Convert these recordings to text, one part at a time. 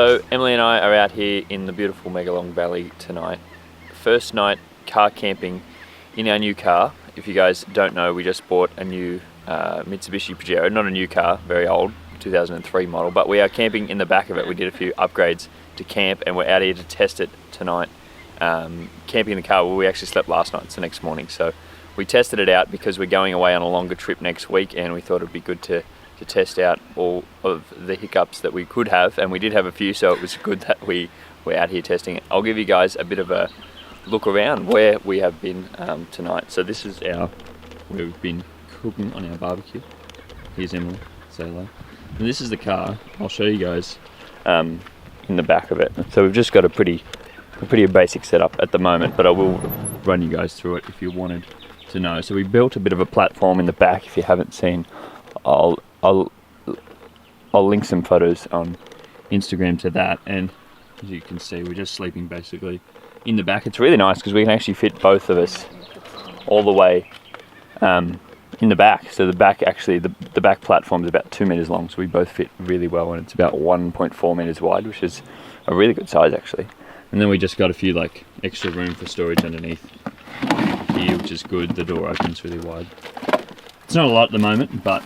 So Emily and I are out here in the beautiful Megalong Valley tonight. First night car camping in our new car. If you guys don't know, we just bought a new Mitsubishi Pajero. Not a new car, very old, 2003 model, but we are camping in the back of it. We did a few upgrades to camp and we're out here to test it tonight. Camping in the car, well, we actually slept last night, it's the next morning. So we tested it out because we're going away on a longer trip next week and we thought it'd be good to test out all of the hiccups that we could have, and we did have a few, so it was good that we were out here testing it. I'll give you guys a bit of a look around where we have been tonight. So this is where we've been cooking on our barbecue. Here's Emily, say hello. And this is the car. I'll show you guys in the back of it. So we've just got a pretty basic setup at the moment, but I will run you guys through it if you wanted to know. So we built a bit of a platform in the back. If you haven't seen, I'll link some photos on Instagram to that, and as you can see, we're just sleeping basically in the back. It's really nice because we can actually fit both of us all the way in the back. So the back, actually, the back platform is about 2 meters long, so we both fit really well, and it's about 1.4 meters wide, which is a really good size actually. And then we just got a few like extra room for storage underneath here, which is good. The door opens really wide. It's not a lot at the moment, but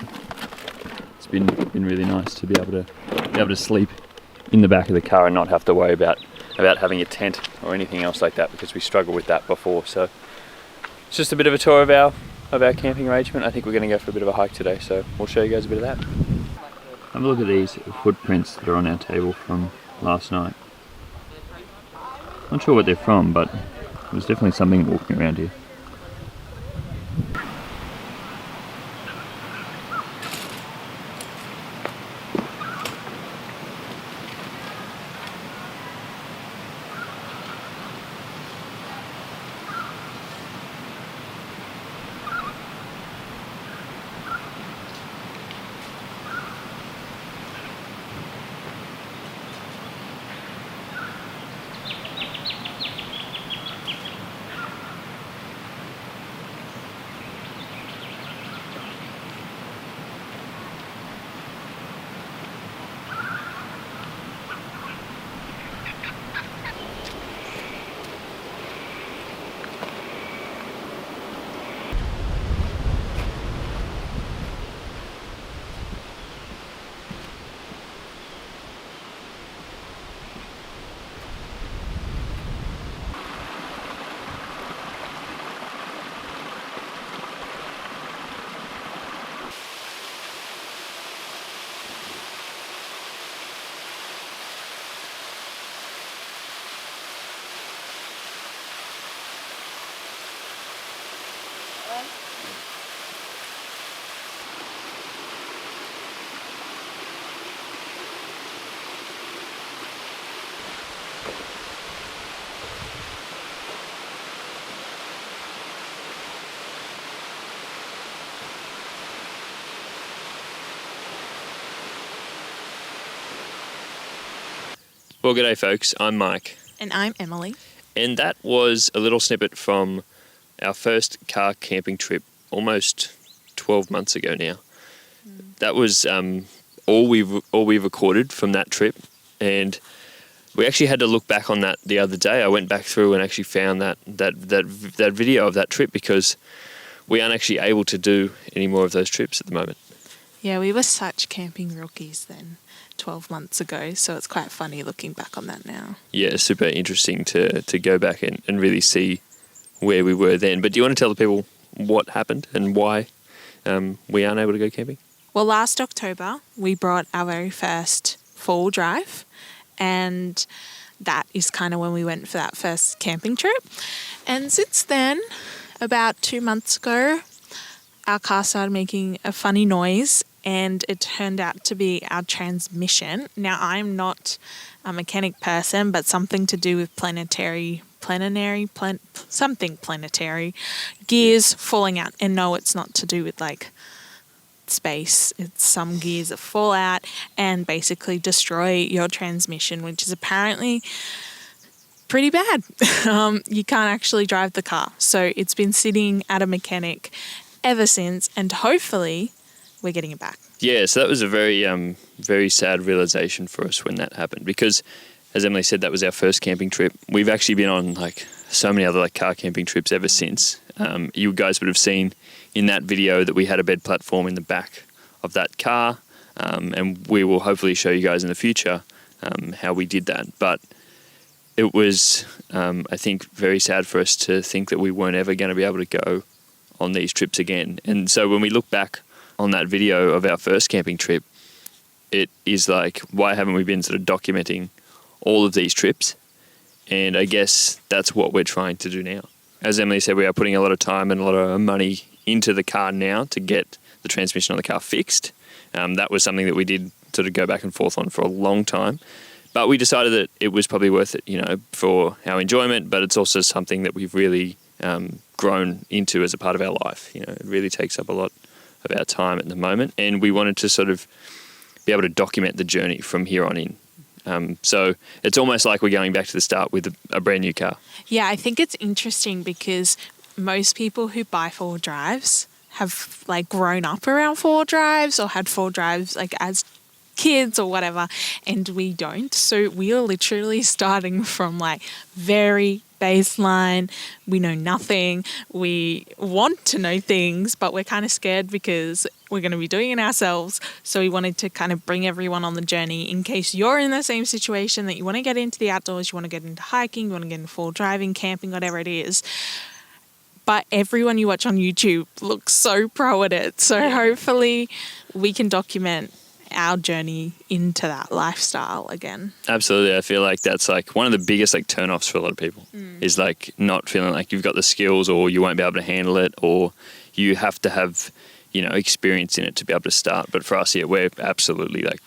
it's been really nice to be able to sleep in the back of the car and not have to worry about having a tent or anything else like that, because we struggled with that before. So it's just a bit of a tour of our camping arrangement. I think we're going to go for a bit of a hike today, so we'll show you guys a bit of that. Have a look at these footprints that are on our table from last night. Not sure what they're from, but there's definitely something walking around here. Well, g'day folks, I'm Mike. And I'm Emily. And that was a little snippet from our first car camping trip almost 12 months ago now. That was all we recorded from that trip, and we actually had to look back on that the other day. I went back through and actually found that video of that trip, because we aren't actually able to do any more of those trips at the moment. Yeah, we were such camping rookies then, 12 months ago, so it's quite funny looking back on that now. Yeah, super interesting to go back and really see where we were then. But do you want to tell the people what happened and why we aren't able to go camping? Well, last October, we brought our very first four-wheel drive, and that is kind of when we went for that first camping trip. And since then, about 2 months ago, our car started making a funny noise, and it turned out to be our transmission. Now, I'm not a mechanic person, but something to do with planetary gears falling out. And no, it's not to do with like space. It's some gears that fall out and basically destroy your transmission, which is apparently pretty bad. You can't actually drive the car. So it's been sitting at a mechanic ever since, and hopefully we're getting it back. Yeah, so that was a very sad realization for us when that happened, because as Emily said, that was our first camping trip. We've actually been on like so many other like car camping trips ever since. You guys would have seen in that video that we had a bed platform in the back of that car, and we will hopefully show you guys in the future how we did that. But it was, I think, very sad for us to think that we weren't ever going to be able to go on these trips again. And so when we look back on that video of our first camping trip, it is like, why haven't we been sort of documenting all of these trips? And I guess that's what we're trying to do now. As Emily said, we are putting a lot of time and a lot of money into the car now to get the transmission on the car fixed. That was something that we did sort of go back and forth on for a long time. But we decided that it was probably worth it, you know, for our enjoyment, but it's also something that we've really grown into as a part of our life. You know, it really takes up a lot of our time at the moment, and we wanted to sort of be able to document the journey from here on in. So it's almost like we're going back to the start with a brand new car. Yeah, I think it's interesting because most people who buy 4-wheel drives have like grown up around 4-wheel drives or had 4-wheel drives like as kids or whatever, and we don't. So we are literally starting from like very baseline. We know nothing. We want to know things, but we're kind of scared because we're going to be doing it ourselves. So we wanted to kind of bring everyone on the journey in case you're in the same situation that you want to get into the outdoors, you want to get into hiking, you want to get into 4-wheel driving, camping, whatever it is. But everyone you watch on YouTube looks so pro at it. So hopefully we can document our journey into that lifestyle again. Absolutely. I feel like that's like one of the biggest like turn-offs for a lot of people is like not feeling like you've got the skills or you won't be able to handle it, or you have to have, you know, experience in it to be able to start. But for us, yeah, we're absolutely like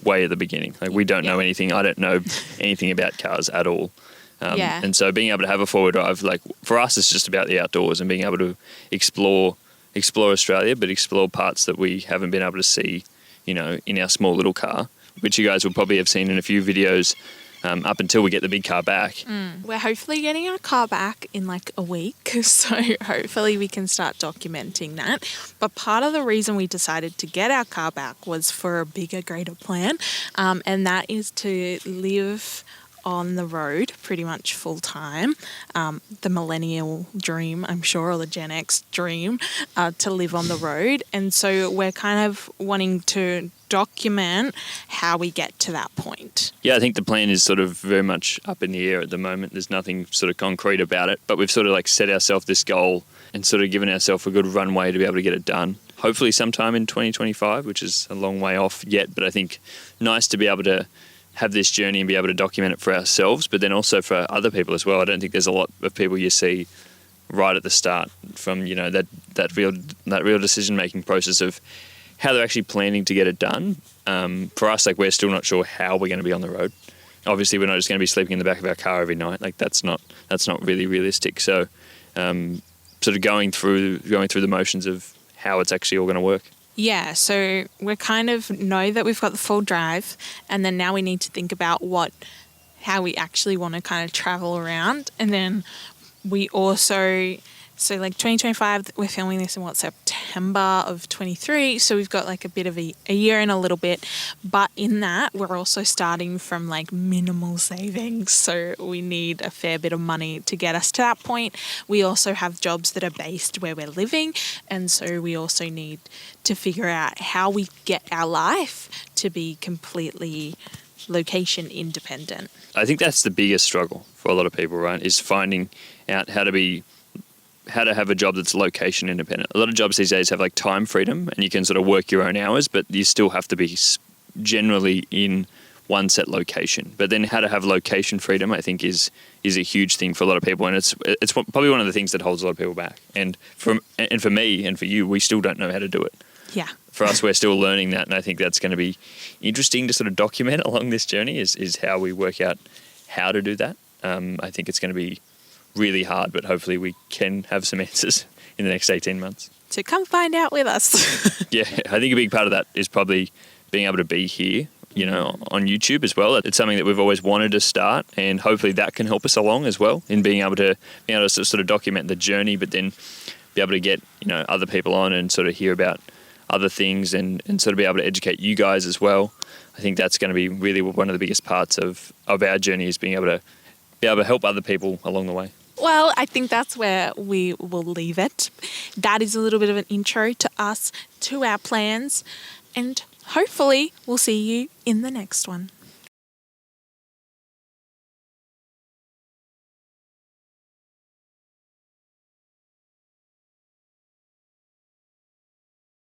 way at the beginning. Like we don't know anything. I don't know anything about cars at all. And so being able to have a 4-wheel drive, like for us, it's just about the outdoors and being able to explore Australia, but explore parts that we haven't been able to see, you know, in our small little car, which you guys will probably have seen in a few videos up until we get the big car back. We're hopefully getting our car back in like a week, so hopefully we can start documenting that. But part of the reason we decided to get our car back was for a bigger, greater plan, and that is to live on the road pretty much full time. The millennial dream, I'm sure, or the Gen X dream, to live on the road. And so we're kind of wanting to document how we get to that point. Yeah, I think the plan is sort of very much up in the air at the moment. There's nothing sort of concrete about it, but we've sort of like set ourselves this goal and sort of given ourselves a good runway to be able to get it done. Hopefully sometime in 2025, which is a long way off yet, but I think nice to be able to have this journey and be able to document it for ourselves, but then also for other people as well. I don't think there's a lot of people you see right at the start from, you know, that real decision-making process of how they're actually planning to get it done. For us, like, we're still not sure how we're going to be on the road. Obviously, we're not just going to be sleeping in the back of our car every night. Like, that's not really realistic. So, sort of going through the motions of how it's actually all going to work. Yeah, so we kind of know that we've got the full drive, and then now we need to think about how we actually want to kind of travel around. And then we also, so like 2025, we're filming this in September of 23. So we've got like a bit of a year and a little bit. But in that, we're also starting from like minimal savings. So we need a fair bit of money to get us to that point. We also have jobs that are based where we're living. And so we also need to figure out how we get our life to be completely location independent. I think that's the biggest struggle for a lot of people, right? Is finding out how to have a job that's location independent. A lot of jobs these days have like time freedom and you can sort of work your own hours, but you still have to be generally in one set location. But then how to have location freedom, I think, is a huge thing for a lot of people, and it's probably one of the things that holds a lot of people back. And for me and for you, we still don't know how to do it. Yeah. For us, we're still learning that, and I think that's going to be interesting to sort of document along this journey is how we work out how to do that. I think it's going to be really hard, but hopefully we can have some answers in the next 18 months. So come find out with us. Yeah, I think a big part of that is probably being able to be here, you know, on YouTube as well. It's something that we've always wanted to start, and hopefully that can help us along as well in being able to sort of document the journey, but then be able to get, you know, other people on and sort of hear about other things and sort of be able to educate you guys as well. I think that's going to be really one of the biggest parts of our journey, is being able to help other people along the way. Well, I think that's where we will leave it. That is a little bit of an intro to us, to our plans, and hopefully we'll see you in the next one.